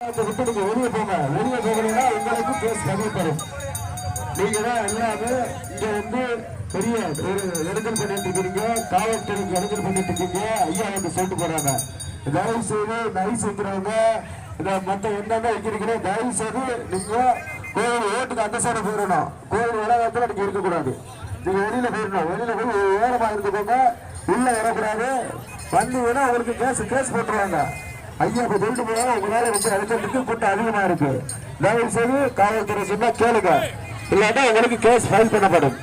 விட்டு நீங்க வெளியே போங்க. வெளியே போகணும்னா உங்களுக்கு கேஸ் பதிவுப்படும். நீங்க தான் எல்லாமே இங்க வந்து பெரிய ஒரு இடங்கள் பண்ணிட்டு இருக்கீங்க, காவல்துறைக்கு இடங்கள் பண்ணிட்டு இருக்கீங்க. ஐயா வந்து சொல்லிட்டு போறாங்க, தயவு செய்து நைஸ் வைக்கிறவங்க இதை மற்ற என்னென்ன வைக்கிறீங்களோ தயவு செய்து நீங்க கோவில் ஓட்டுக்கு அந்த சைடு போயிடணும். கோவில் வளாகத்தில் நீங்க இருக்கக்கூடாது. நீங்க வெளியில போயிடணும். வெளியில போய் ஓரமா இருந்துக்கோங்க, உள்ள வரக்கூடாது. வந்தீங்கன்னா உங்களுக்கு கேஸ் போட்டுருவாங்க. ஐயா இப்ப சொல்லிட்டு போறாங்க, உங்களால வந்து இடத்துக்கு கூட்டம் அதிகமா இருக்கு. தயவு செய்து காவல்துறை சொன்னா கேளுங்க, இல்லாட்டா உங்களுக்கு கேஸ் ஃபைல் பண்ணப்படும்.